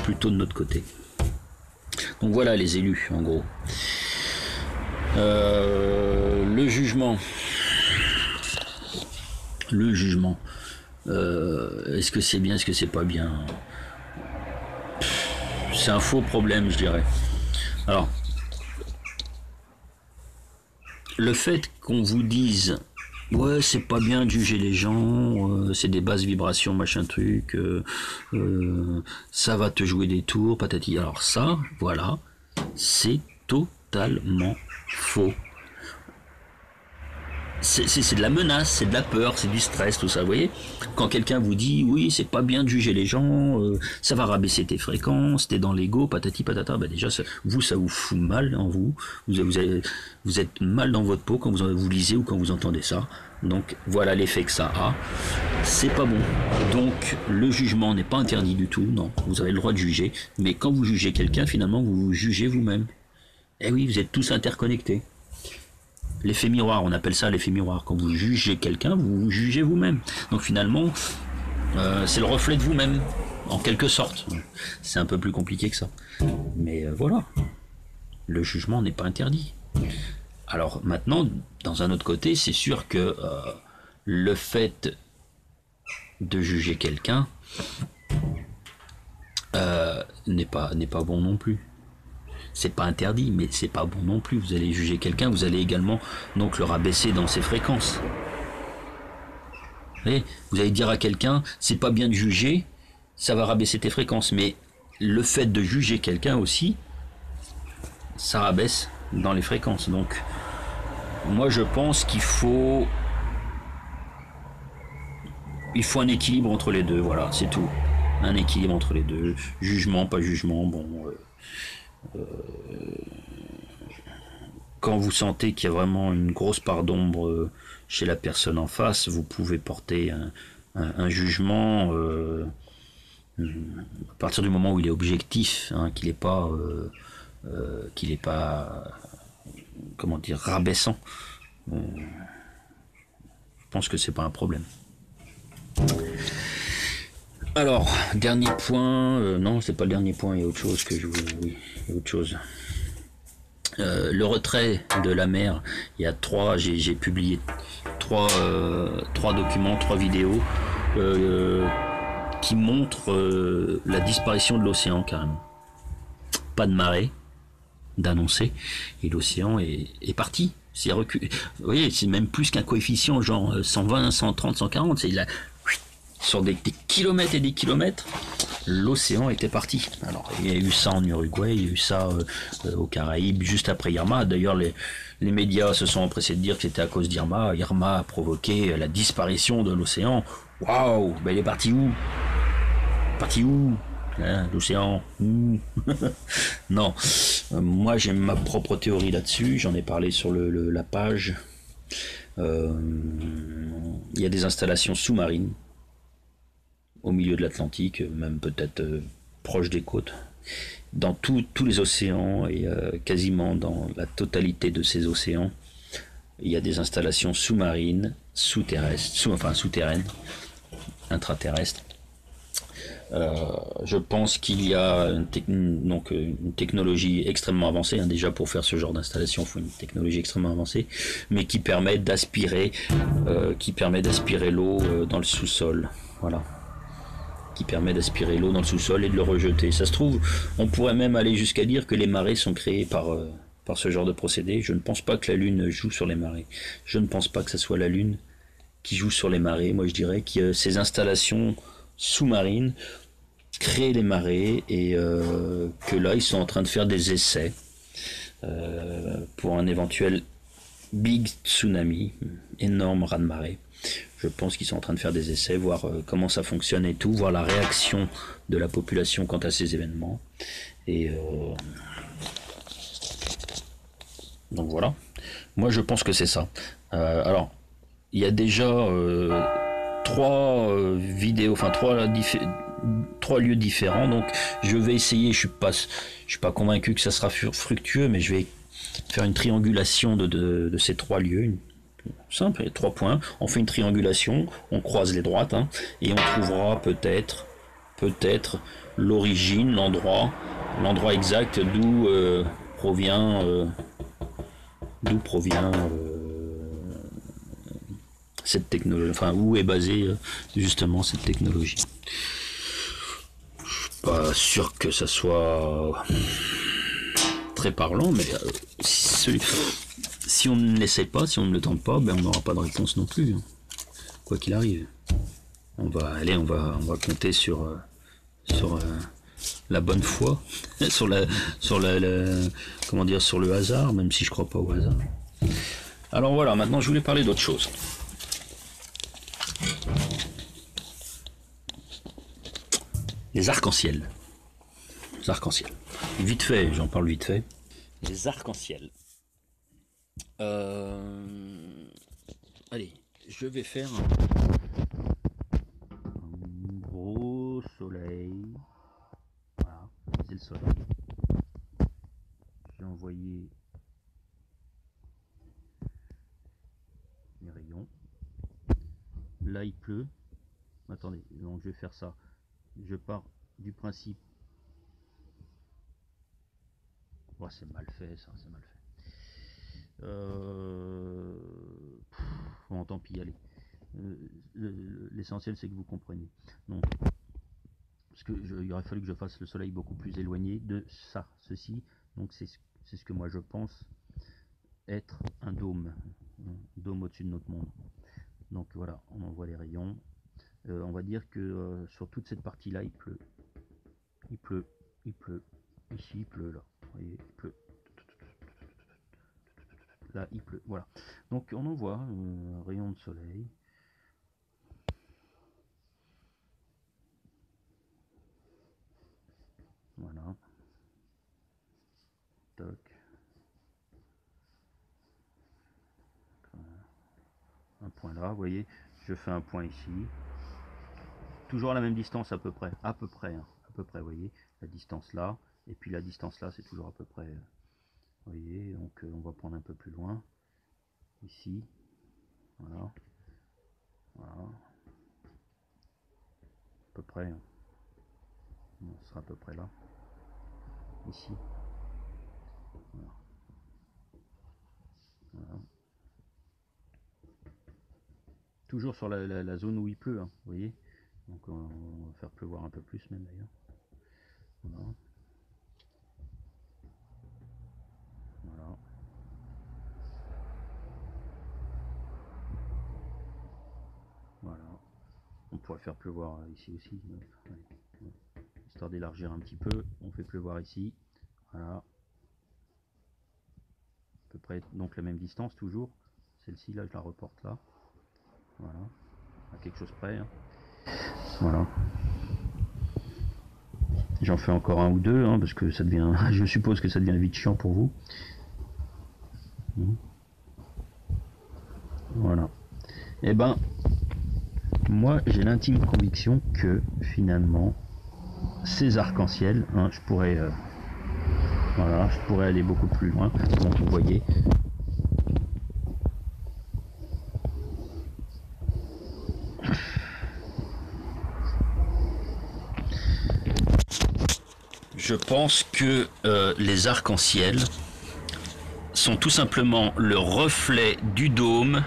plutôt de notre côté. Donc voilà les élus, en gros. Le jugement. Le jugement. Est-ce que c'est bien, est-ce que c'est pas bien? C'est un faux problème, je dirais. Alors, le fait qu'on vous dise ouais, c'est pas bien de juger les gens, c'est des basses vibrations, machin truc, ça va te jouer des tours, patati. Alors ça, voilà, c'est totalement faux. C'est de la menace, c'est de la peur, c'est du stress, tout ça, vous voyez. Quand quelqu'un vous dit, oui, c'est pas bien de juger les gens, ça va rabaisser tes fréquences, t'es dans l'ego, patati patata, bah déjà, ça vous fout mal en vous. Vous êtes mal dans votre peau quand vous lisez ou quand vous entendez ça. Donc voilà l'effet que ça a. C'est pas bon. Donc le jugement n'est pas interdit du tout, non. Vous avez le droit de juger, mais quand vous jugez quelqu'un, finalement, vous vous jugez vous-même. Eh oui, vous êtes tous interconnectés. L'effet miroir, on appelle ça l'effet miroir. Quand vous jugez quelqu'un, vous vous jugez vous-même. Donc finalement, c'est le reflet de vous-même, en quelque sorte. C'est un peu plus compliqué que ça. Mais voilà, le jugement n'est pas interdit. Alors maintenant, dans un autre côté, c'est sûr que le fait de juger quelqu'un n'est pas bon non plus. C'est pas interdit, mais c'est pas bon non plus. Vous allez juger quelqu'un, vous allez également donc le rabaisser dans ses fréquences. Vous allez dire à quelqu'un, c'est pas bien de juger, ça va rabaisser tes fréquences. Mais le fait de juger quelqu'un aussi, ça rabaisse dans les fréquences. Donc, moi je pense qu'il faut un équilibre entre les deux. Voilà, c'est tout. Un équilibre entre les deux. Jugement, pas jugement. Bon. Quand vous sentez qu'il y a vraiment une grosse part d'ombre chez la personne en face, vous pouvez porter un jugement à partir du moment où il est objectif, hein, qu'il n'est pas, comment dire, rabaissant. Je pense que c'est pas un problème. Alors, dernier point, non, c'est pas le dernier point, il y a autre chose que je vous... Oui, il y a autre chose. Le retrait de la mer, il y a j'ai publié trois documents, 3 vidéos qui montrent la disparition de l'océan carrément. Pas de marée d'annoncer, et l'océan est parti. C'est reculé. Vous voyez, c'est même plus qu'un coefficient genre 120, 130, 140. C'est sur des kilomètres et des kilomètres, l'océan était parti. Alors, il y a eu ça en Uruguay, il y a eu ça aux Caraïbes, juste après Irma. D'ailleurs, les médias se sont empressés de dire que c'était à cause d'Irma. Irma a provoqué la disparition de l'océan. Waouh, ben il est parti où? Parti où, hein, l'océan? Non, moi j'ai ma propre théorie là-dessus, j'en ai parlé sur la page. Il y a des installations sous-marines au milieu de l'Atlantique, même peut-être proche des côtes, dans tous les océans et quasiment dans la totalité de ces océans, il y a des installations sous-marines, souterraines, intraterrestres. Je pense qu'il y a une technologie extrêmement avancée, hein, déjà pour faire ce genre d'installation il faut une technologie extrêmement avancée, mais qui permet d'aspirer l'eau dans le sous-sol, voilà, qui permet d'aspirer l'eau dans le sous-sol et de le rejeter. Ça se trouve, on pourrait même aller jusqu'à dire que les marées sont créées par ce genre de procédé. Je ne pense pas que la Lune joue sur les marées. Je ne pense pas que ce soit la Lune qui joue sur les marées. Moi je dirais que ces installations sous-marines créer les marées et que là ils sont en train de faire des essais pour un éventuel big tsunami, énorme raz-de-marée. Je pense qu'ils sont en train de faire des essais, voir comment ça fonctionne et tout, voir la réaction de la population quant à ces événements. Et donc voilà. Moi je pense que c'est ça. Alors, il y a déjà 3 vidéos, enfin 3 lieux différents. Donc je vais essayer, je suis pas convaincu que ça sera fructueux, mais je vais faire une triangulation de ces 3 lieux. Simple, 3 points. On fait une triangulation, on croise les droites, hein, et on trouvera peut-être l'origine, l'endroit exact provient cette technologie, enfin où est basée justement cette technologie. Je suis pas sûr que ça soit très parlant, mais si on ne l'essaie pas, si on ne le tente pas, ben on n'aura pas de réponse non plus, hein, quoi qu'il arrive. On va compter sur la bonne foi, sur le hasard, même si je crois pas au hasard. Alors voilà, maintenant je voulais parler d'autre chose. Les arcs-en-ciel. Les arcs-en-ciel. Vite fait, j'en parle vite fait. Les arcs-en-ciel. Allez, je vais faire un gros soleil. Voilà, c'est le soleil. J'ai envoyé les rayons. Là, il pleut. Attendez, donc je vais faire ça. Je pars du principe. Oh, c'est mal fait, ça, c'est mal fait. Bon, tant pis, allez. L'essentiel, c'est que vous compreniez. Donc, parce que il aurait fallu que je fasse le soleil beaucoup plus éloigné de ceci. Donc, c'est ce que moi je pense être un dôme au-dessus de notre monde. Donc voilà, on envoie les rayons. On va dire que sur toute cette partie-là, il pleut. Il pleut. Ici, il pleut, là. Vous voyez, il pleut. Là, il pleut. Voilà. Donc, on envoie un rayon de soleil. Voilà. Toc. Un point là, vous voyez. Je fais un point ici. Toujours à la même distance à peu près. À peu près, vous voyez. La distance là. Et puis la distance là, c'est toujours à peu près. Vous voyez, donc on va prendre un peu plus loin. Ici. Voilà. Voilà. À peu près. On sera à peu près là. Ici. Voilà. Voilà. Toujours sur la zone où il pleut, hein, vous voyez. Donc on va faire pleuvoir un peu plus même d'ailleurs. Voilà. Voilà. Voilà. On pourrait faire pleuvoir ici aussi. Histoire d'élargir un petit peu, on fait pleuvoir ici. Voilà. À peu près donc la même distance toujours. Celle-ci là, je la reporte là. Voilà. À quelque chose près. Hein. Voilà. J'en fais encore un ou deux, hein, parce que ça devient. Je suppose que ça devient vite chiant pour vous. Voilà. Et ben, moi j'ai l'intime conviction que finalement, ces arcs-en-ciel, hein, je pourrais aller beaucoup plus loin. Donc vous voyez. Je pense que les arcs-en-ciel sont tout simplement le reflet du dôme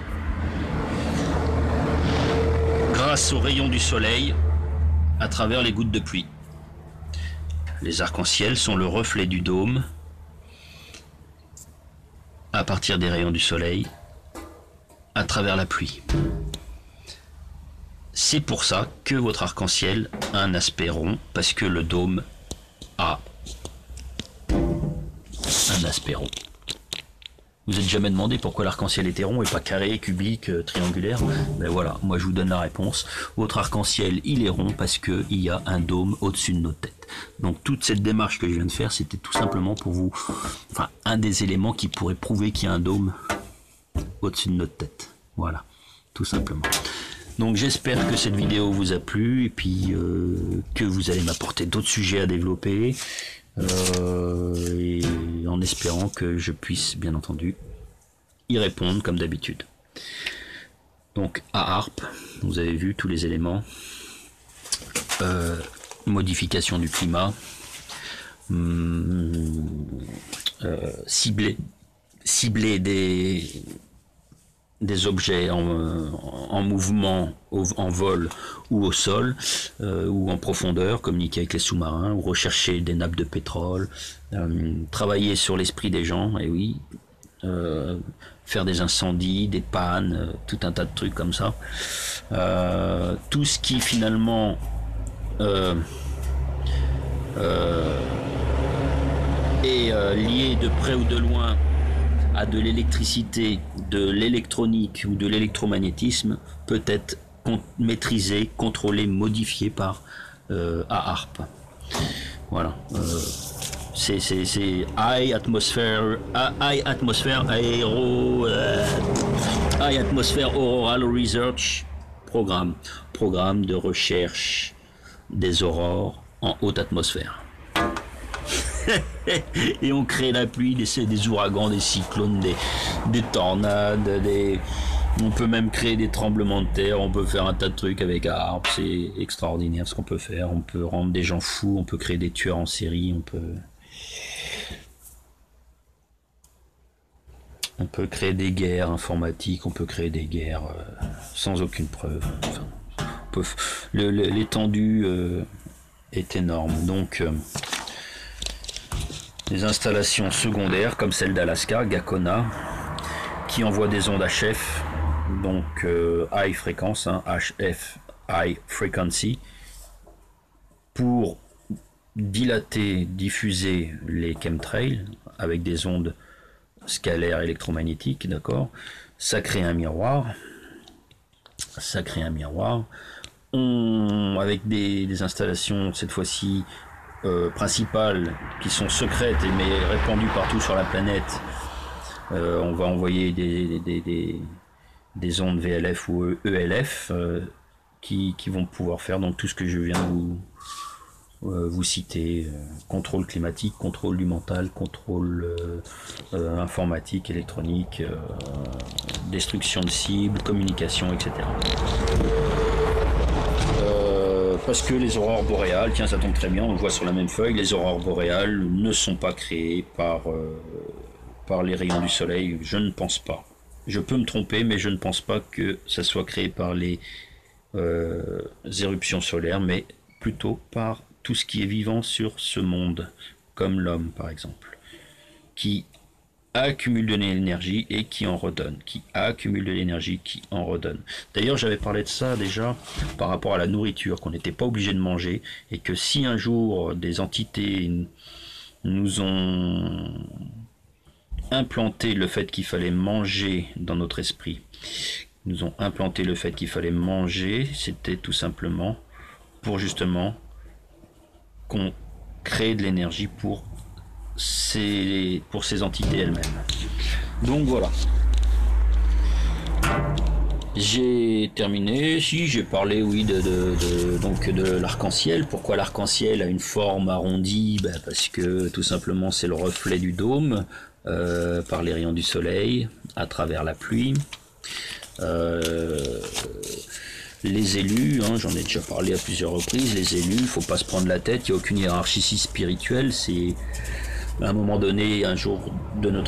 grâce aux rayons du soleil à travers les gouttes de pluie. Les arcs-en-ciel sont le reflet du dôme à partir des rayons du soleil à travers la pluie. C'est pour ça que votre arc-en-ciel a un aspect rond, parce que le dôme a un aspect rond. Vous n'êtes jamais demandé pourquoi l'arc-en-ciel était rond et pas carré, cubique, triangulaire? Ben voilà, moi je vous donne la réponse. Votre arc-en-ciel, il est rond parce qu'il y a un dôme au-dessus de notre tête. Donc toute cette démarche que je viens de faire, c'était tout simplement pour vous... Enfin, un des éléments qui pourrait prouver qu'il y a un dôme au-dessus de notre tête. Voilà, tout simplement. Donc j'espère que cette vidéo vous a plu et puis que vous allez m'apporter d'autres sujets à développer. Et en espérant que je puisse bien entendu y répondre comme d'habitude. Donc à ARP, vous avez vu tous les éléments, modification du climat, cibler des objets en mouvement, en vol ou au sol, ou en profondeur, communiquer avec les sous-marins, ou rechercher des nappes de pétrole, travailler sur l'esprit des gens, et oui, faire des incendies, des pannes, tout un tas de trucs comme ça. Tout ce qui finalement est lié de près ou de loin à de l'électricité, de l'électronique ou de l'électromagnétisme peut être maîtrisé, contrôlé, modifié par AARP. Voilà. C'est High Atmosphere Auroral Research Programme de recherche des aurores en haute atmosphère. Et on crée la pluie, des ouragans, des cyclones, des tornades, on peut même créer des tremblements de terre, on peut faire un tas de trucs avec ARP, c'est extraordinaire ce qu'on peut faire, on peut rendre des gens fous, on peut créer des tueurs en série, on peut créer des guerres informatiques, on peut créer des guerres sans aucune preuve. Enfin, l'étendue est énorme, donc... des installations secondaires comme celle d'Alaska, Gakona, qui envoie des ondes HF, donc high fréquence, HF, high frequency, pour dilater, diffuser les chemtrails avec des ondes scalaires électromagnétiques, d'accord. Ça crée un miroir. Avec des installations cette fois-ci principales qui sont secrètes mais répandues partout sur la planète. On va envoyer des ondes VLF ou ELF qui vont pouvoir faire donc tout ce que je viens de vous citer, contrôle climatique, contrôle du mental, contrôle informatique, électronique, destruction de cibles, communication, etc. Parce que les aurores boréales, tiens ça tombe très bien, on le voit sur la même feuille, les aurores boréales ne sont pas créées par les rayons du soleil, je ne pense pas. Je peux me tromper, mais je ne pense pas que ça soit créé par les éruptions solaires, mais plutôt par tout ce qui est vivant sur ce monde, comme l'homme par exemple, qui accumule de l'énergie et qui en redonne, qui accumule de l'énergie, qui en redonne. D'ailleurs, j'avais parlé de ça déjà par rapport à la nourriture, qu'on n'était pas obligé de manger, et que si un jour des entités nous ont implanté le fait qu'il fallait manger dans notre esprit, nous ont implanté le fait qu'il fallait manger, c'était tout simplement pour justement qu'on crée de l'énergie pour ces entités elles-mêmes. Donc voilà. J'ai terminé. Si j'ai parlé, oui, donc de l'arc-en-ciel. Pourquoi l'arc-en-ciel a une forme arrondie? Parce que tout simplement c'est le reflet du dôme par les rayons du soleil à travers la pluie. Les élus, j'en ai déjà parlé à plusieurs reprises, les élus, il ne faut pas se prendre la tête, il n'y a aucune hiérarchie spirituelle, c'est à un moment donné, un jour de une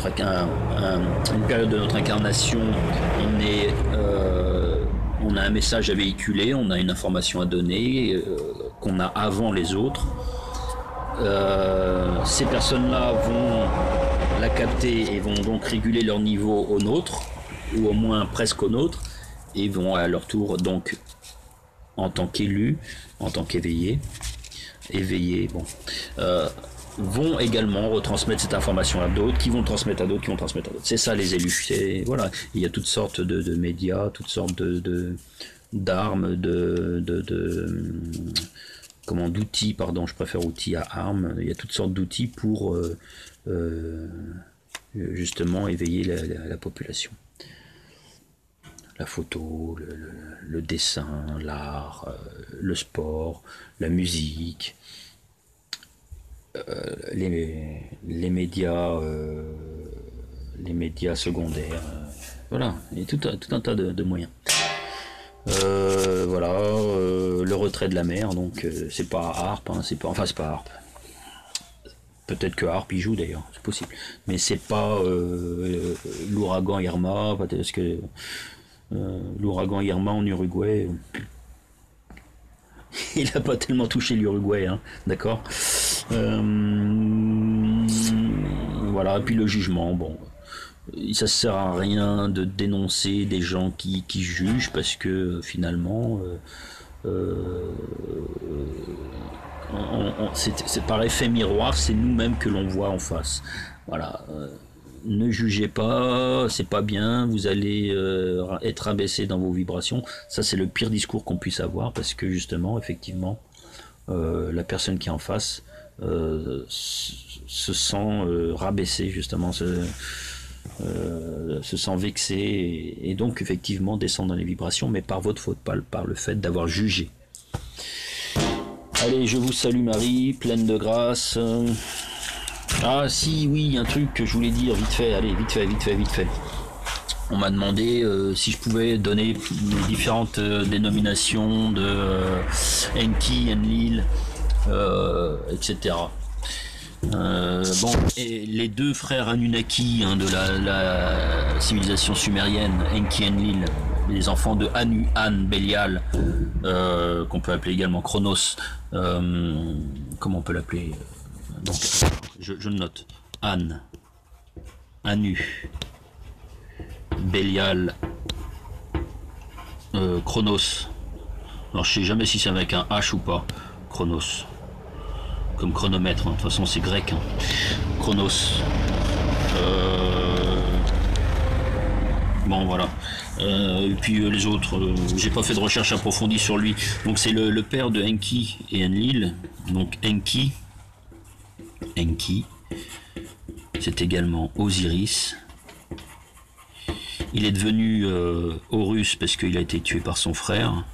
période de notre incarnation, on a un message à véhiculer, on a une information à donner, qu'on a avant les autres. Ces personnes-là vont la capter et vont donc réguler leur niveau au nôtre, ou au moins presque au nôtre, et vont à leur tour donc en tant qu'élus, en tant qu'éveillés, bon, vont également retransmettre cette information à d'autres, qui vont transmettre à d'autres, qui vont transmettre à d'autres. C'est ça les élus. Voilà, il y a toutes sortes de médias, toutes sortes d'armes, d'outils, pardon, je préfère outils à armes. Il y a toutes sortes d'outils pour justement éveiller la population. La photo, le dessin, l'art, le sport, la musique, les médias secondaires, voilà, il y a tout un tas de moyens. Voilà, le retrait de la mer, donc c'est pas Harpe, hein, c'est pas Harpe. Peut-être que Harpe y joue d'ailleurs, c'est possible, mais c'est pas l'ouragan Irma, parce que l'ouragan Irma en Uruguay, il n'a pas tellement touché l'Uruguay, hein, d'accord. Voilà, et puis le jugement, bon, ça sert à rien de dénoncer des gens qui jugent, parce que finalement c'est par effet miroir, c'est nous-mêmes que l'on voit en face. Voilà, ne jugez pas, c'est pas bien, vous allez être abaissé dans vos vibrations. Ça, c'est le pire discours qu'on puisse avoir, parce que justement, effectivement, la personne qui est en face se sent rabaissée, justement, se sent vexé, et donc effectivement descend dans les vibrations, mais par votre faute, pas par le fait d'avoir jugé. Allez, je vous salue Marie, pleine de grâce. Ah si, oui, un truc que je voulais dire, vite fait, allez, vite fait. On m'a demandé si je pouvais donner les différentes dénominations de Enki, Enlil, etc. Bon, et les deux frères Anunnaki, hein, de la civilisation sumérienne, Enki et Enlil, les enfants de Anu, An, Bélial, qu'on peut appeler également Chronos, comment on peut l'appeler, donc, je le note, An, Anu, Bélial, Chronos. Alors je sais jamais si c'est avec un H ou pas, Chronos. Comme chronomètre, hein. De toute façon c'est grec, hein. Chronos. Bon voilà. Et puis les autres, j'ai pas fait de recherche approfondie sur lui. Donc c'est le père de Enki et Enlil. Donc Enki, c'est également Osiris. Il est devenu Horus parce qu'il a été tué par son frère.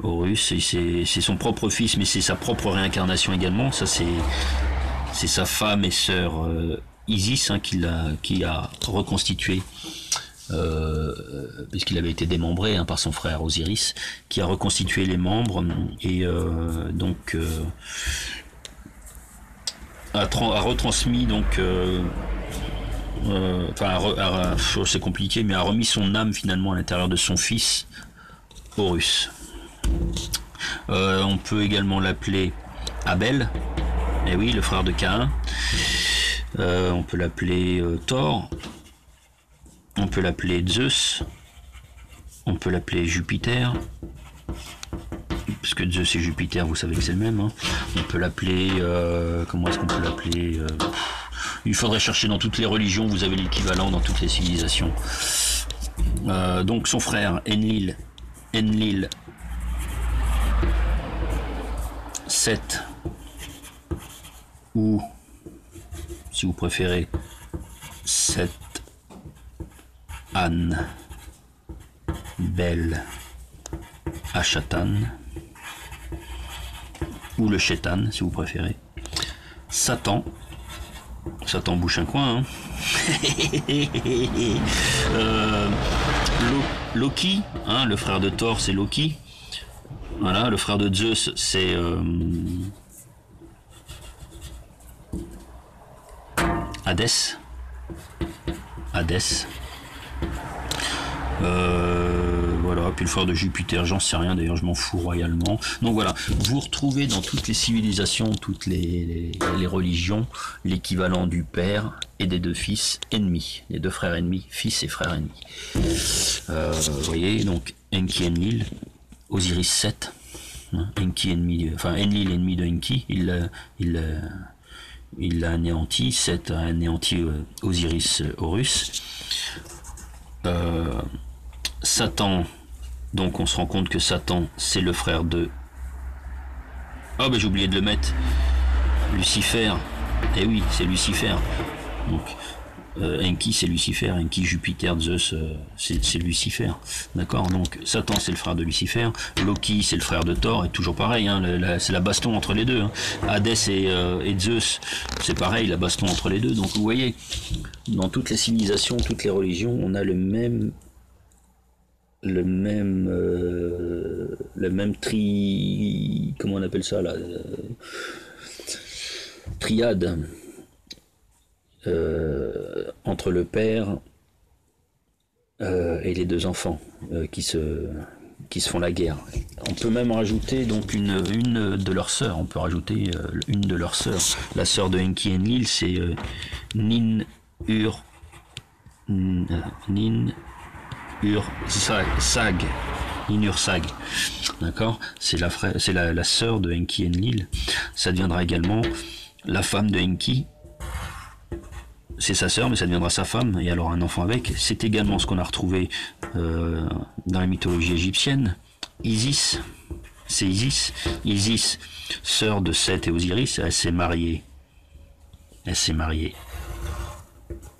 Horus, c'est son propre fils, mais c'est sa propre réincarnation également. Ça, c'est sa femme et sœur Isis, hein, qui a reconstitué, puisqu'il avait été démembré, hein, par son frère Osiris, qui a reconstitué les membres, et donc a retransmis, donc c'est compliqué, mais a remis son âme finalement à l'intérieur de son fils Horus. On peut également l'appeler Abel, et oui, le frère de Caïn. On peut l'appeler Thor, on peut l'appeler Zeus, on peut l'appeler Jupiter, parce que Zeus et Jupiter, vous savez que c'est le même, hein. On peut l'appeler, comment est-ce qu'on peut l'appeler, il faudrait chercher dans toutes les religions, vous avez l'équivalent dans toutes les civilisations. Donc son frère Enlil, Seth, ou si vous préférez Seth, Anne, Bel, Ashatan, ou le Chétan si vous préférez, Satan bouche un coin, hein. Loki, hein, le frère de Thor, c'est Loki. Voilà, le frère de Zeus, c'est Hadès. Voilà, puis le frère de Jupiter, j'en sais rien, d'ailleurs je m'en fous royalement. Donc voilà, vous retrouvez dans toutes les civilisations, toutes les religions, l'équivalent du père et des deux fils ennemis, les deux frères ennemis, fils et frères ennemis. Vous voyez, donc Enki Enlil, Osiris Seth, Enki ennemi, enfin Enlil ennemi de Enki, il l'a anéanti, Seth a anéanti Osiris Horus. Satan, donc on se rend compte que Satan c'est le frère de... Oh ben j'ai oublié de le mettre, Lucifer. Eh oui, c'est Lucifer. Donc Enki c'est Lucifer, Enki Jupiter, Zeus c'est Lucifer, d'accord. Donc Satan c'est le frère de Lucifer, Loki c'est le frère de Thor, et toujours pareil, hein, c'est la baston entre les deux, hein. Hadès et Zeus c'est pareil, la baston entre les deux. Donc vous voyez, dans toutes les civilisations, toutes les religions, on a le même comment on appelle ça là, triade. Entre le père et les deux enfants qui se font la guerre. On peut même rajouter donc une de leurs sœurs. On peut rajouter une de leurs sœurs. La sœur de Enki Enlil, c'est Sag. Ninursag. D'accord. C'est la sœur de Enki Enlil. Ça deviendra également la femme de Enki. C'est sa sœur, mais ça deviendra sa femme, et alors un enfant avec. C'est également ce qu'on a retrouvé dans la mythologie égyptienne. Isis, c'est Isis. Isis, sœur de Seth et Osiris, elle s'est mariée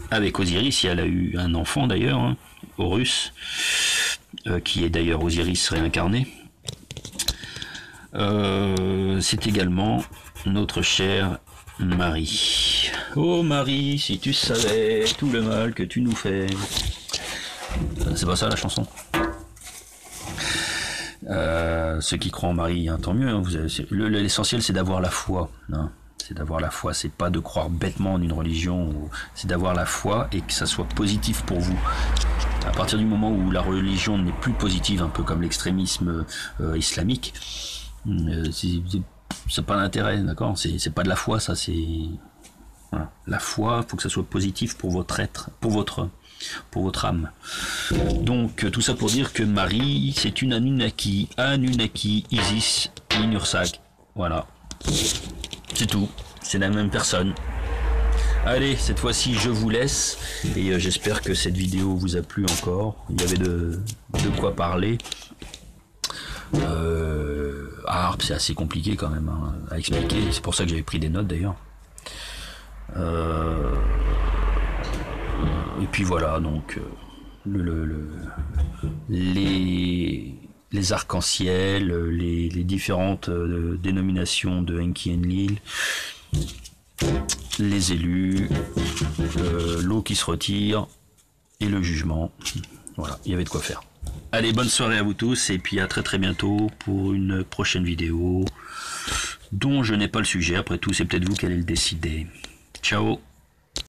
avec Osiris, et elle a eu un enfant d'ailleurs, hein, Horus, qui est d'ailleurs Osiris réincarné. C'est également notre chère Marie. Oh Marie, si tu savais tout le mal que tu nous fais. C'est pas ça la chanson. Ceux qui croient en Marie, hein, tant mieux. Hein, l'essentiel c'est d'avoir la foi. Hein. C'est d'avoir la foi, c'est pas de croire bêtement en une religion. C'est d'avoir la foi et que ça soit positif pour vous. À partir du moment où la religion n'est plus positive, un peu comme l'extrémisme islamique, c'est pas d'intérêt, d'accord. C'est pas de la foi, ça. C'est voilà. La foi, faut que ça soit positif pour votre être, pour votre âme. Donc tout ça pour dire que Marie, c'est une Anunnaki, Isis, Ninursag. Voilà, c'est tout. C'est la même personne. Allez, cette fois-ci, je vous laisse et j'espère que cette vidéo vous a plu encore. Il y avait de quoi parler. C'est assez compliqué quand même hein, à expliquer. C'est pour ça que j'avais pris des notes d'ailleurs. Et puis voilà, donc les arcs-en-ciel, les différentes dénominations de Enki Enlil, les élus, l'eau qui se retire et le jugement. Voilà, il y avait de quoi faire. Allez, bonne soirée à vous tous et puis à très très bientôt pour une prochaine vidéo dont je n'ai pas le sujet. Après tout, c'est peut-être vous qui allez le décider. Ciao.